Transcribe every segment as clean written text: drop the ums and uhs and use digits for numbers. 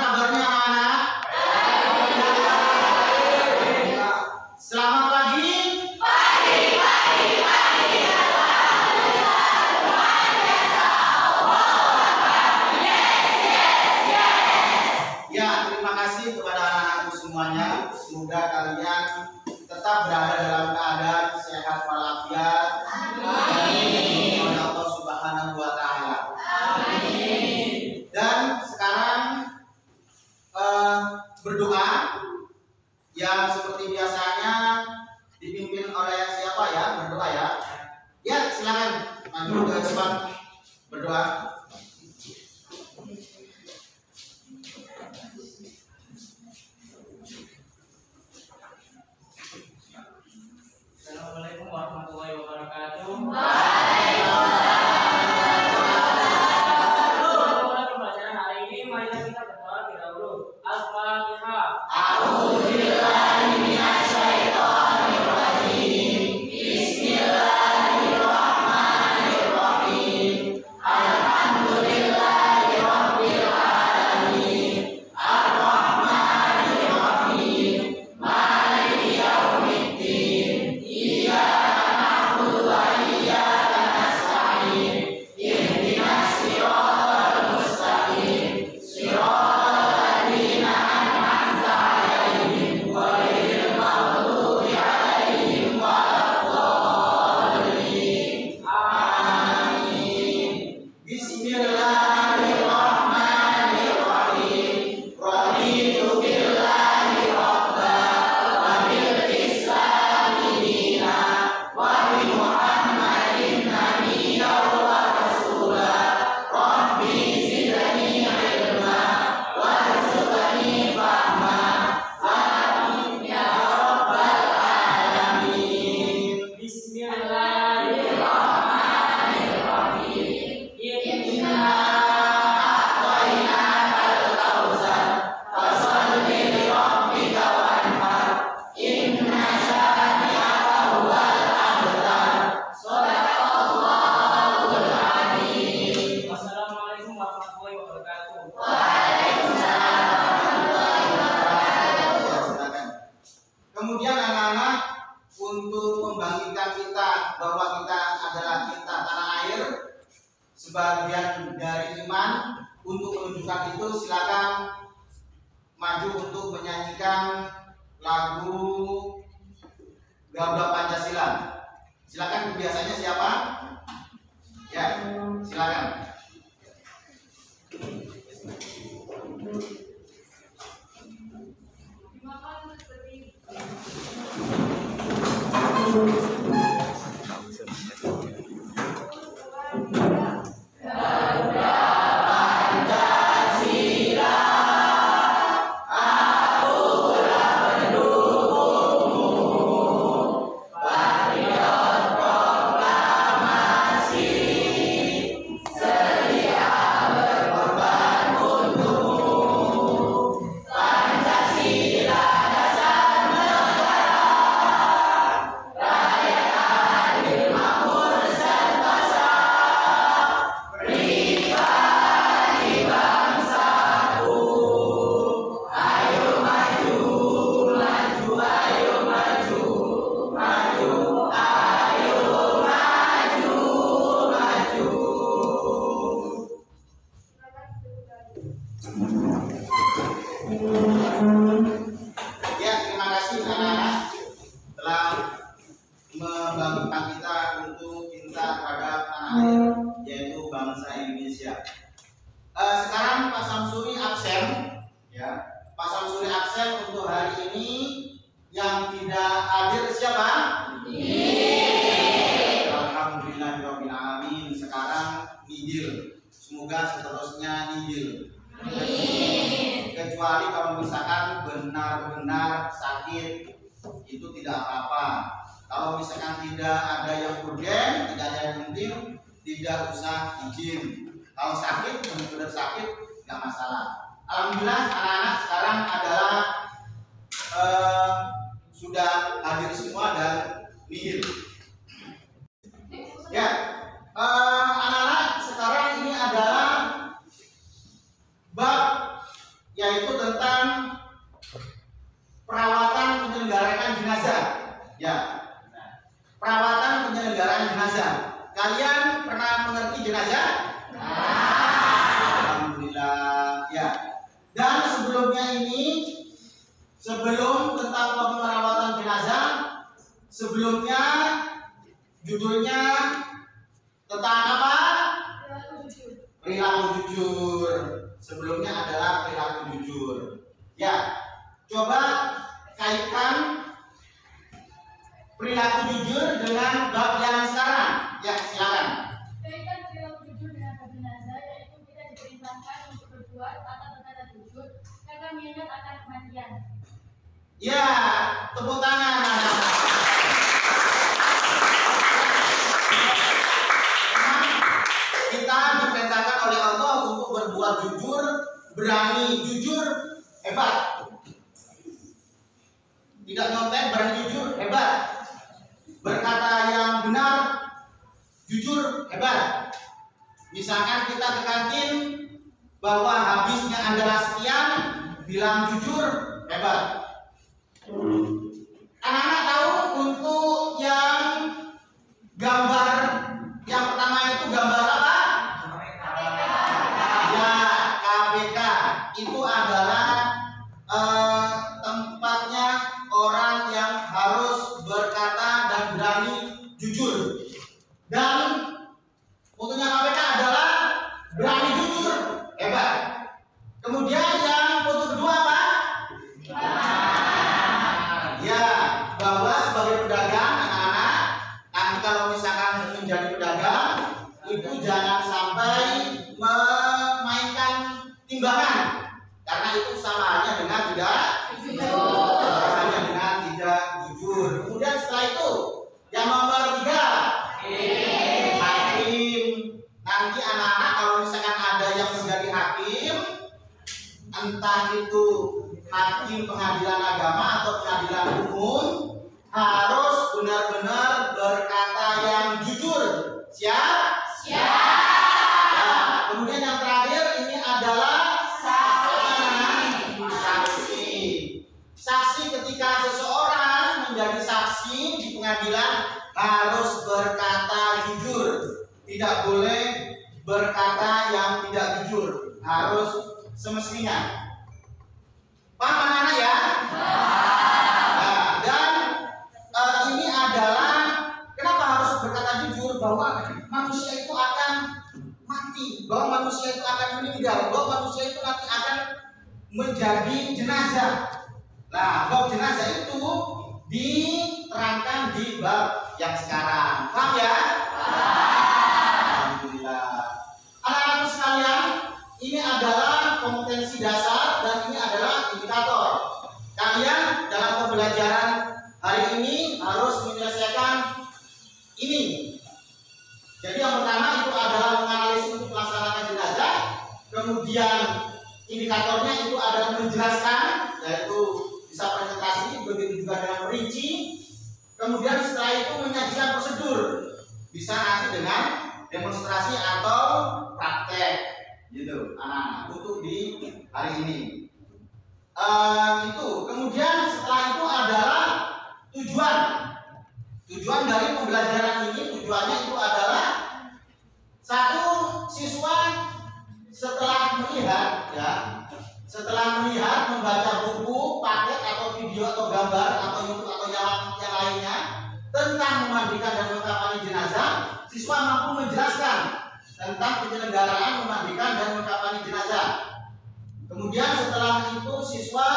kabarnya anak-anak? Selamat pagi. Ya, terima kasih kepada anak-anakku semuanya. Semoga kalian tetap berada dalam keadaan sehat walafiat. Amin. Oleh Allah Subhanahu wa Ta'ala. Amin. Dan sekarang berdoa yang seperti biasanya dipimpin oleh siapa ya? Berdoa ya. Ya, silakan maju ke depan berdoa. Assalamualaikum warahmatullahi wabarakatuh. Pembelajaran hari ini mari kita berdoa terlebih dahulu. Al-Fatihah. A'udzubillahi minasyaitonir rajim. Bismillahirrahmanirrahim. Alhamdulillahi rabbil alamin. Ar-Rahmanir Rahim. Maliki yaumiddin. Iyyaka na'budu wa iyyaka nasta'in. Ihdinas siratal mustaqim. Siratal ladzina an'amta 'alaihim ghairil maghdubi 'alaihim waladdallin. Amin. Bismillahirrahmanirrahim. Raditu billahi rabba wa bil islami dina wa bi Muhammadin nabiyyan wa rasula. Rabbi zidni ilma warzuqni fahma. Amin ya rabbal alamin. Bismillahirrahmanirrahim. Inna a'tainakal kautsar fasholli li rabbika wanhar. Inna syani'aka huwal abtar. Shadaqallahul azim. Wassalamualaikum warahmatullahi wabarakatuh. Waalaikumsalam warahmatullahi wabarakatuh. Kemudian anak-anak, untuk membangkitkan kita bahwa kita adalah cinta tanah air, sebagian dari iman, untuk menunjukkan itu silakan maju untuk menyanyikan lagu Garuda Pancasila. Silakan, biasanya siapa? Ya, silakan. Ya, terima kasih anak-anak telah membangkitkan kita untuk cinta terhadap tanah air, yaitu bangsa Indonesia. Sekarang Pak Samsuri absen, ya. Pak Samsuri absen untuk hari ini. Yang tidak hadir siapa? Alhamdulillahirabbil alamin. Sekarang nidil. Semoga seterusnya nidil. Kecuali kalau misalkan benar-benar sakit, itu tidak apa-apa. Kalau misalkan tidak ada yang urgen, tidak ada yang penting, tidak usah izin. Kalau sakit, benar-benar sakit, nggak masalah. Alhamdulillah anak-anak sekarang adalah sudah hadir semua dan nihil. Ya, anak-anak sekarang ini adalah bab yaitu tentang perawatan penyelenggaraan jenazah. Ya, perawatan penyelenggaraan jenazah. Kalian pernah mengerti jenazah? Alhamdulillah. Ya. Dan sebelumnya ini, sebelum tentang perawatan jenazah, sebelumnya judulnya tentang apa? Perilaku jujur. Sebelumnya adalah perilaku jujur. Ya, coba kaitkan perilaku jujur dengan bab yang sekarang. Ya, silakan. Kaitkan perilaku jujur dengan bab jenazah, yaitu kita diperintahkan untuk berbuat atau berkata jujur karena mengingat akan kematian. Ya, tepuk tangan anak-anak. Kita diperintahkan oleh Allah untuk berbuat jujur, berani jujur, hebat. Tidak nyontek, berani jujur, hebat. Berkata yang benar, jujur, hebat. Misalkan kita ke kantin, bahwa habisnya adalah sekian, bilang jujur, hebat. Anak-anak tahu untuk yang gambar yang pertama itu gambar apa? Ya, KPK. Itu adalah tempatnya orang yang harus berkata dan berani jujur. Dan untuknya KPK adalah berani jujur, hebat. Kemudian yang foto kedua apa? Ya, bahwa sebagai pedagang anak-anak, nanti kalau misalkan menjadi pedagang, itu jangan sampai memainkan timbangan, karena itu sama halnya dengan tidak jujur. Sama halnya dengan tidak jujur. Kemudian setelah itu, yang nomor 3, hakim. Nanti anak-anak kalau misalkan ada yang menjadi hakim, entah itu hakim pengadilan agama atau pengadilan umum, harus benar-benar berkata yang jujur. Siap? Siap. Nah, kemudian yang terakhir ini adalah saksi. Saksi ketika seseorang menjadi saksi di pengadilan harus berkata jujur. Tidak boleh berkata yang tidak jujur. Harus semestinya. Paham anak-anak ya? Nah, dan ini adalah kenapa harus berkata jujur, bahwa manusia itu akan mati, bahwa manusia itu akan meninggal, bahwa manusia itu nanti akan menjadi jenazah. Nah, bab jenazah itu diterangkan di bab yang sekarang. Paham ya? Alhamdulillah. Anak-anak sekalian, ini adalah kompetensi dasar dan ini adalah indikator. Kalian dalam pembelajaran hari ini harus menyelesaikan ini. Jadi yang pertama itu adalah menganalisis untuk melaksanakan jenazah. Kemudian indikatornya itu adalah menjelaskan, yaitu bisa presentasi, begitu juga dengan merinci. Kemudian setelah itu menyajikan prosedur, bisa nanti dengan demonstrasi atau praktek. Gitu, anak-anak, untuk di hari ini. Itu. Kemudian setelah itu adalah tujuan. Tujuan dari pembelajaran ini, tujuannya itu adalah satu, siswa setelah melihat, ya, setelah melihat, membaca buku, paket atau video atau gambar atau YouTube atau yang lainnya tentang memandikan dan mengkafani jenazah, siswa mampu menjelaskan tentang penyelenggaraan memandikan dan mengkafani jenazah. Kemudian setelah itu siswa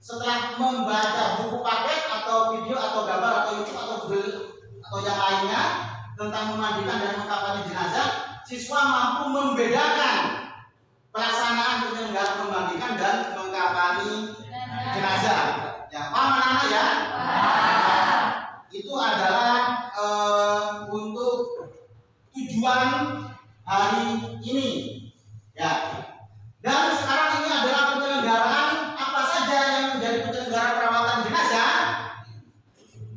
setelah membaca buku paket atau video atau gambar atau YouTube atau yang lainnya tentang memandikan dan mengkafani jenazah, siswa mampu membedakan pelaksanaan penyelenggaraan memandikan dan mengkafani jenazah. Ya, paham anak-anak ya? Itu adalah untuk tujuan hari ini, ya. Dan sekarang ini adalah penyelenggaraan apa saja yang menjadi penyelenggara perawatan jenazah.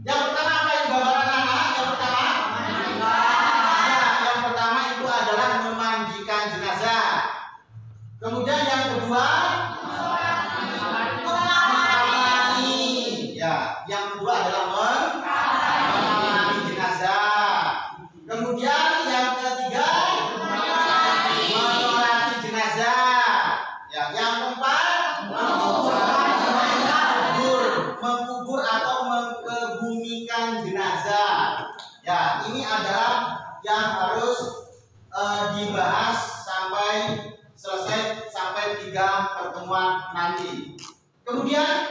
Yang pertama apa yang gambar anak-anak? Yang pertama, ya, yang pertama itu adalah memandikan jenazah. Kemudian yang kedua kedua mengkafani. Ya, yang kedua adalah mengkafani jenazah. Kemudian yang ketiga menyolati jenazah. Ya, yang keempat mengkubur atau mengkebumikan jenazah. Ya, ini adalah yang harus dibahas sampai selesai, sampai 3 pertemuan nanti. Kemudian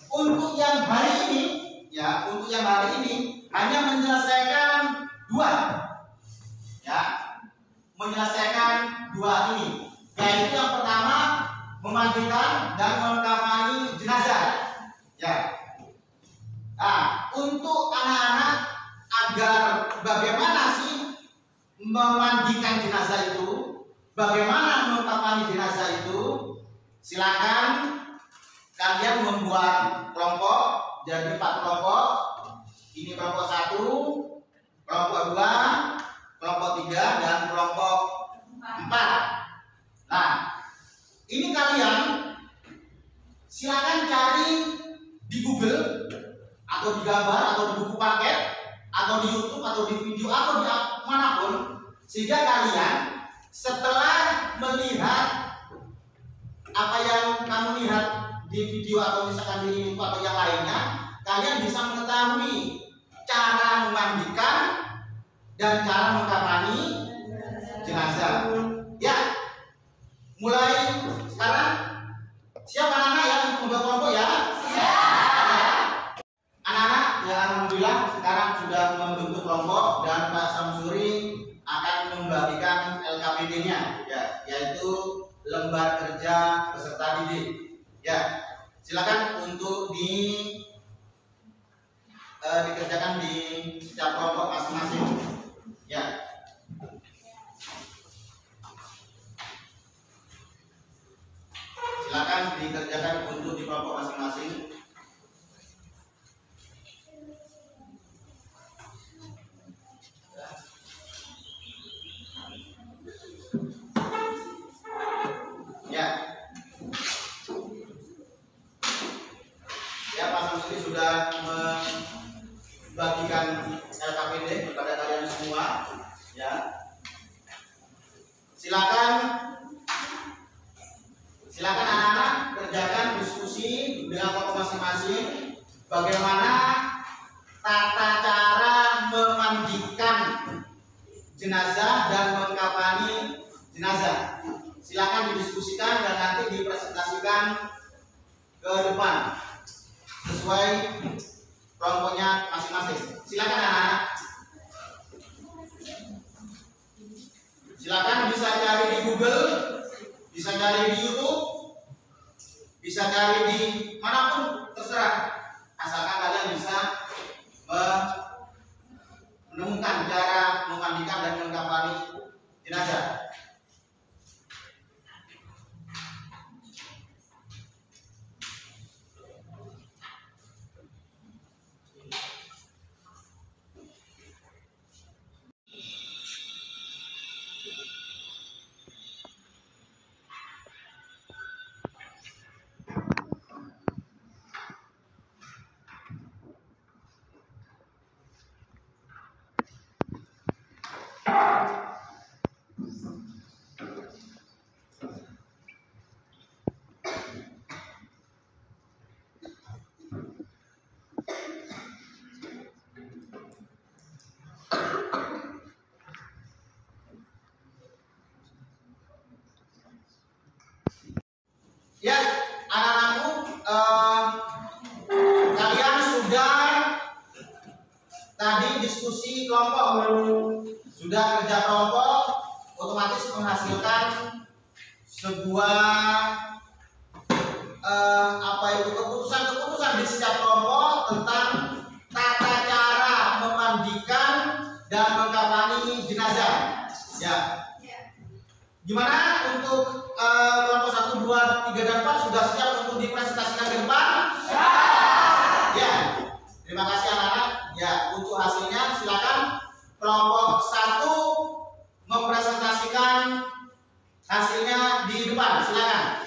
untuk yang hari ini, ya, untuk yang hari ini hanya menyelesaikan 2, ya, menyelesaikan 2 ini, yaitu yang pertama memandikan dan mengkafani jenazah. Ya. Nah, untuk anak-anak agar bagaimana sih memandikan jenazah itu, bagaimana mengkafani jenazah itu, silakan kalian membuat kelompok, jadi 4 kelompok. Ini kelompok 1, kelompok 2, kelompok 3, dan kelompok 4. Nah, ini kalian silakan cari di Google atau di gambar atau di buku paket atau di YouTube atau di video atau di manapun, sehingga kalian setelah melihat apa yang kamu lihat di video atau misalkan di YouTube atau yang lainnya, kalian bisa mengetahui cara memandikan dan cara mengkafani jenazah. Ya, mulai sekarang siap anak-anak yang membuat kelompok ya? Anak-anak yang alhamdulillah sekarang sudah membentuk kelompok dan Pak Samsuri akan membagikan LKPD-nya, ya, yaitu lembar kerja peserta didik. Ya, silakan untuk dikerjakan di setiap kelompok masing-masing. Ya. Silakan dikerjakan untuk di kelompok masing-masing. Ya. Ya, Pak Samsuri sudah membagikan LKPD kepada kalian semua. Ya. Silakan anak-anak kerjakan diskusi dengan kelompok masing-masing bagaimana tata cara memandikan jenazah dan mengkafani jenazah. Silakan didiskusikan dan nanti dipresentasikan ke depan sesuai kelompoknya masing-masing. Silakan anak-anak. Silakan bisa cari di Google, bisa cari di YouTube, bisa cari di manapun terserah, asalkan kalian bisa menemukan cara memandikan dan mengkafani jenazah. Ya, anak-anakku, kalian sudah tadi diskusi kelompok, sudah kerja kelompok, otomatis menghasilkan sebuah keputusan di setiap kelompok tentang tata cara memandikan dan mengkafani jenazah. Ya. Gimana untuk kelompok 1, 2, 3, dan 4 sudah siap untuk dipresentasikan ke depan? Ya. Terima kasih anak-anak. Ya, untuk hasilnya silakan kelompok 1 mempresentasikan hasilnya di depan. Silakan.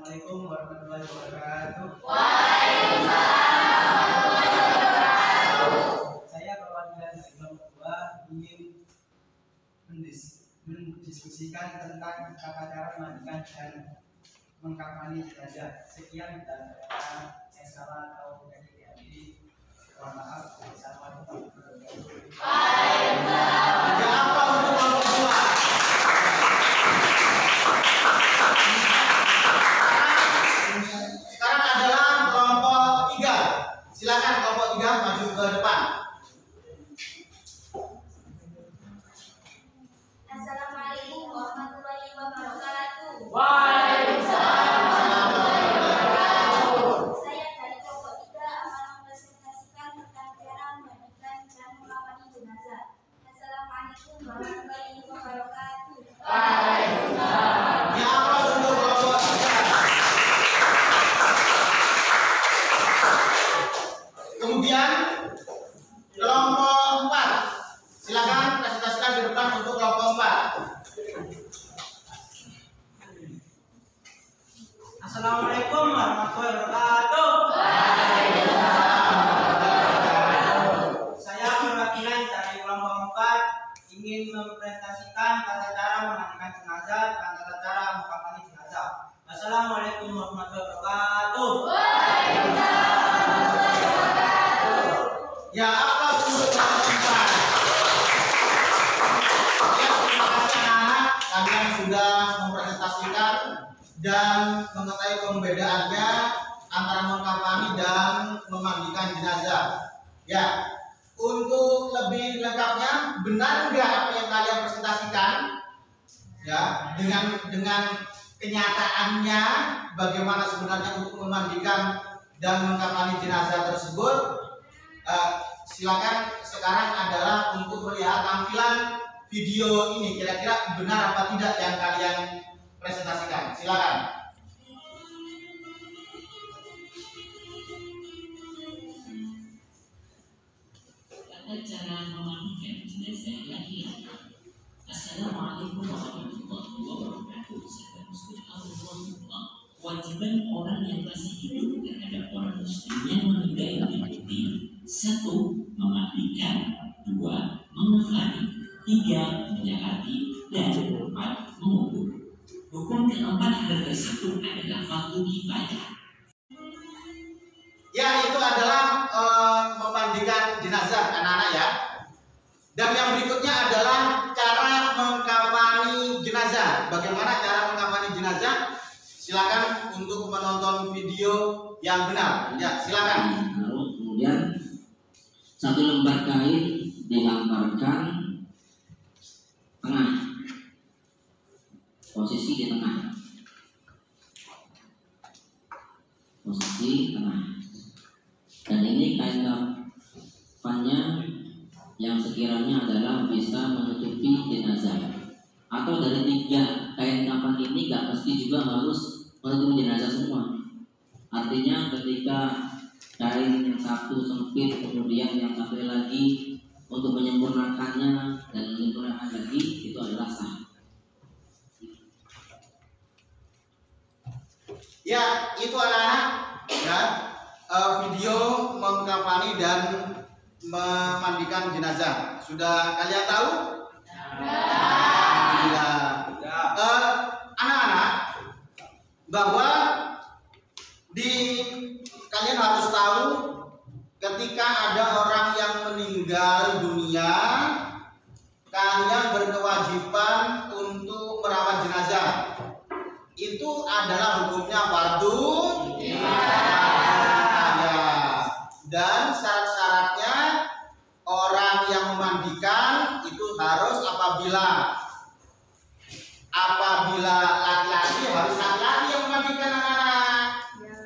Assalamualaikum warahmatullahi wabarakatuh. Saya perwakilan dari kelompok 2 ingin mendiskusikan tentang tata cara memandikan dan mengkampani jenazah. Sekian dan saya salah atau tidak dihadiri. Mohon maaf. Assalamualaikum warahmatullahi wabarakatuh. Ya, apa untuk kelompok 2? Sekarang adalah kelompok 3. Silakan kelompok 3 maju ke depan. Assalamualaikum warahmatullahi wabarakatuh. Saya dari kelompok 3 akan mempresentasikan tentang cara memandikan dan mengkampani jenazah. Assalamualaikum warahmatullahi wabarakatuh. Ya, apa untuk kelompok 3? Kemudian kelompok 4. Silakan presentasikan di depan untuk kelompok 4. Assalamualaikum warahmatullahi wabarakatuh. Saya perwakilan dari kelompok 4 ingin mempresentasikan tata cara memandikan jenazah dan tata cara mengkampani jenazah. Assalamualaikum warahmatullahi wabarakatuh. Ya, apa untuk kelompok 4? Ya, terima kasih anak-anak. Kalian sudah mempresentasikan dan mengetahui pembedaannya antara mengkampani dan memandikan jenazah. Ya, untuk lebih lengkapnya, benar nggak apa yang kalian presentasikan? Ya, dengan kenyataannya bagaimana sebenarnya untuk memandikan dan mengkampani jenazah tersebut? Silakan sekarang adalah untuk melihat tampilan video ini. Kira-kira benar apa tidak yang kalian presentasikan? Silakan. Tata cara memandikan jenazah laki-laki. Assalamualaikum warahmatullahi wabarakatuh. Sahabat muslim Allah. Kewajiban orang yang masih hidup terhadap orang muslim yang meninggal meliputi 1. Memandikan, 2. mengafani, 3. menyakati, dan 4. mengubur. Hukum keempat hal tersebut adalah fardu kifayah. Ya, itu adalah memandikan jenazah anak-anak ya. Dan yang berikutnya adalah cara mengkafani jenazah. Bagaimana cara mengkafani jenazah? Silakan untuk menonton video yang benar. Ya, silakan. Lalu kemudian satu lembar kain dilamparkan tengah, posisi di tengah, posisi tengah. Dan ini kain kafannya yang sekiranya adalah bisa menutupi jenazah. Atau dari 3 kain kafan ini gak mesti juga harus menutupi jenazah semua. Artinya ketika kain yang satu sempit, kemudian yang satu lagi untuk menyempurnakannya dan menyempurnakan lagi, itu adalah sah. Ya, itu anak-anak ya, video mengkafani dan memandikan jenazah. Sudah kalian tahu? Ya. Anak-anak, bahwa kalian harus tahu ketika ada orang yang meninggal dunia, kalian berkewajiban untuk merawat jenazah. Itu adalah hukumnya fardu kifayah. Dan syarat-syaratnya orang yang memandikan itu harus apabila laki-laki harus laki-laki yang memandikan anak-anak.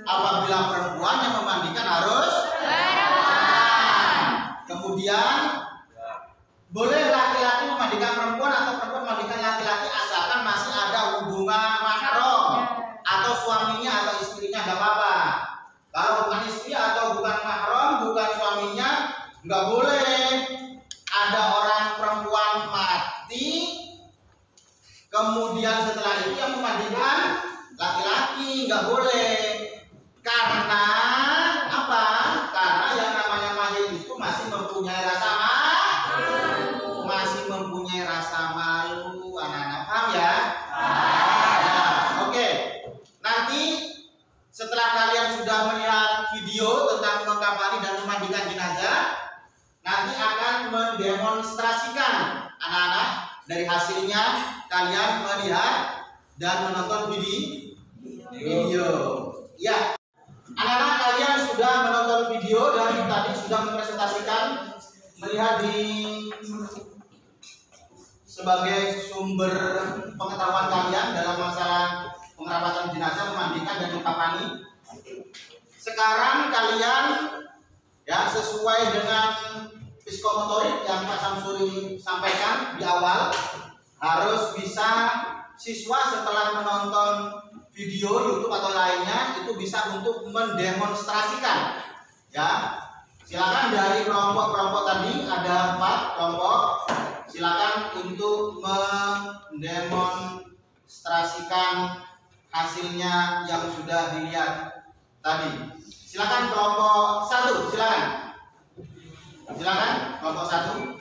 Apabila perempuan yang memandikan harus perempuan. Kemudian boleh laki-laki memandikan perempuan atau perempuan memandikan laki-laki asalkan masih ada hubungan mahram atau suaminya atau istrinya, nggak apa-apa. Kalau bukan istri atau bukan mahram, bukan suaminya, nggak boleh. Ada orang perempuan mati, kemudian setelah itu yang memandikan laki-laki, nggak boleh. boleh. Karena apa? Karena yang namanya mahir itu masih mempunyai rasa malu. Masih mempunyai rasa malu. Anak-anak paham ya? Ya, oke. Nanti setelah kalian sudah melihat video tentang mengkafani dan memandikan jenazah, nanti akan mendemonstrasikan anak-anak. Dari hasilnya kalian melihat dan menonton video. Ya, anak-anak kalian sudah menonton video dan tadi sudah mempresentasikan, melihat di sebagai sumber pengetahuan kalian dalam masalah pengerawatan jenazah, memandikan dan mengkafani. Sekarang kalian ya sesuai dengan psikomotorik yang Pak Samsuri sampaikan di awal, harus bisa siswa setelah menonton video YouTube atau lainnya itu bisa untuk mendemonstrasikan. Ya, silakan dari kelompok-kelompok tadi ada 4 kelompok. Silakan untuk mendemonstrasikan hasilnya yang sudah dilihat tadi. Silakan kelompok 1, silakan. Silakan kelompok 1.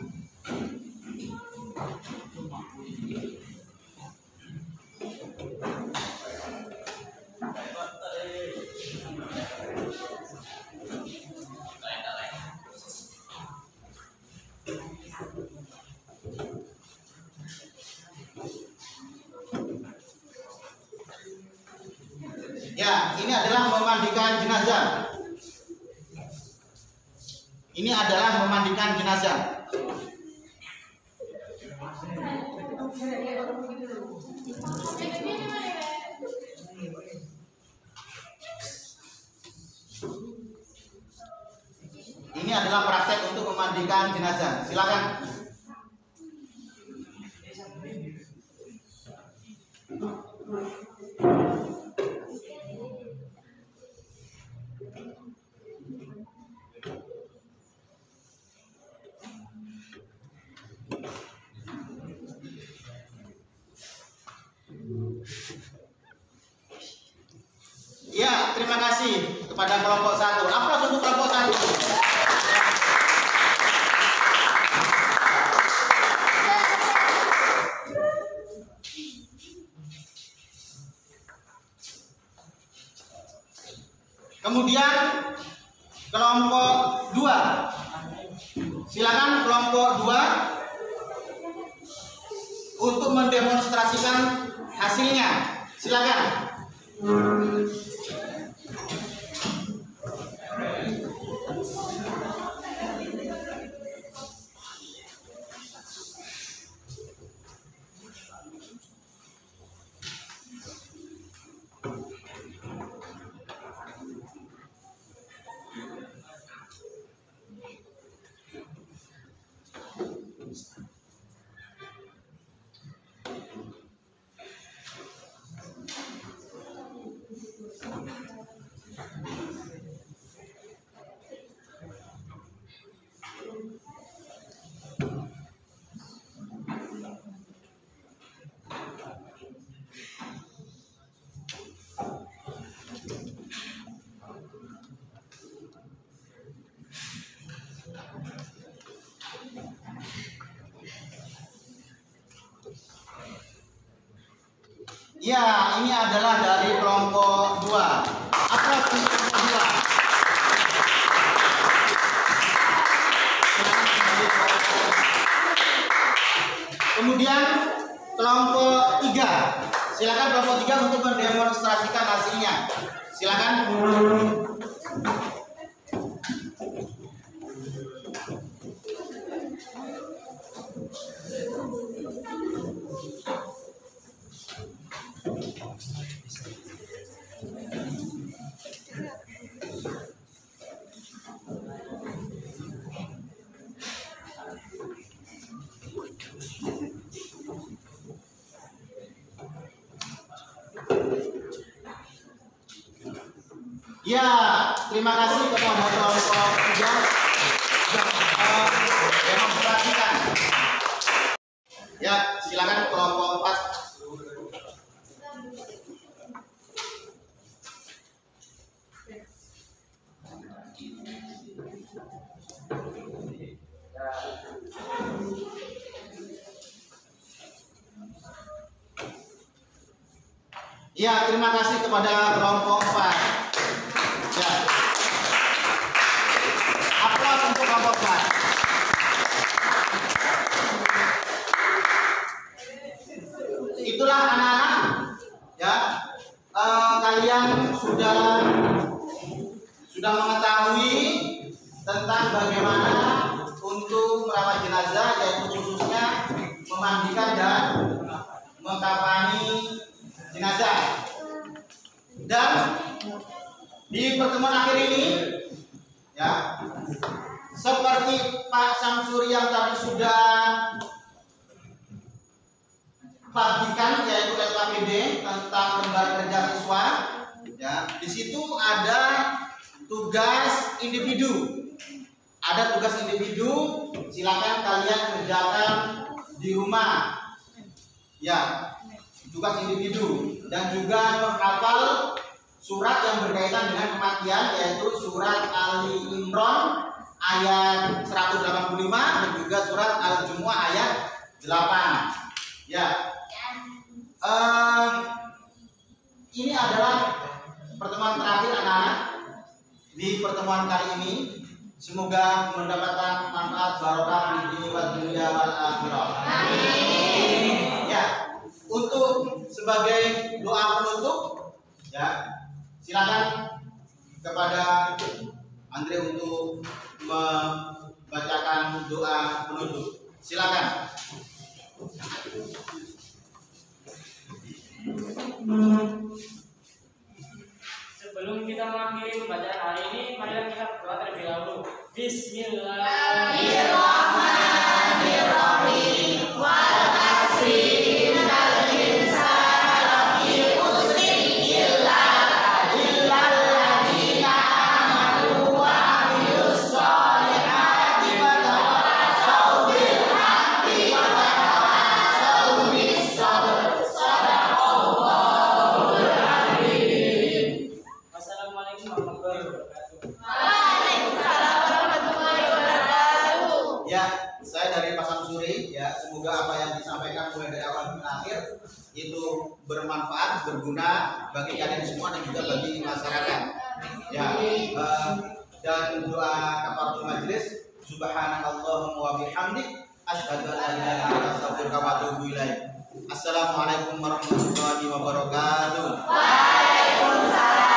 Ya, ini adalah memandikan jenazah. Ini adalah memandikan jenazah. Ini adalah praktek untuk memandikan jenazah. Silakan. Ya, terima kasih kepada kelompok 1. Aplaus untuk kelompok 1. Kemudian kelompok 2. Silakan kelompok 2 untuk mendemonstrasikan hasilnya. Silakan. Ya, ini adalah dari kelompok 2. Aplaus untuk kelompok 2. Kemudian kelompok 3. Silakan kelompok 3 untuk mendemonstrasikan hasilnya. Silakan. Ya, terima kasih kepada kelompok 3 yang demonstrasikan. Ya, silakan kelompok 4. Ya, terima kasih kepada kelompok 4. Ya. Aplaus untuk kelompok 4. Itulah anak-anak, ya. Kalian sudah mengetahui tentang bagaimana untuk merawat jenazah, yaitu khususnya memandikan dan mengkafani jenazah. Dan di pertemuan akhir ini, ya, seperti Pak Samsuri yang tadi sudah bagikan, yaitu LKPD tentang lembaga kerja siswa, ya, di situ ada tugas individu. Ada tugas individu, silakan kalian kerjakan di rumah, ya, tugas individu. Dan juga menghafal surat yang berkaitan dengan kematian, yaitu surat Ali Imran ayat 185 dan juga surat Al-Jumu'ah ayat 8. Ya. Ini adalah pertemuan terakhir anak-anak di pertemuan kali ini. Semoga mendapatkan manfaat barokah di dunia wal akhirah. Amin. Ya. Untuk sebagai doa penutup, ya, silakan kepada Andre untuk membacakan doa penutup. Silakan. Sebelum kita mengakhiri pembacaan hari ini, mari kita berdoa terlebih dahulu. Bismillahirrahmanirrahim. Wal asri. Itu bermanfaat, berguna bagi kalian semua dan juga bagi masyarakat. Ya, dan doa kafaratul majelis, subhanakallahumma wa bihamdik, asyhadu an la ilaha illa anta astaghfiruka wa atubu ilaik. Assalamualaikum warahmatullahi wabarakatuh. Waalaikumsalam.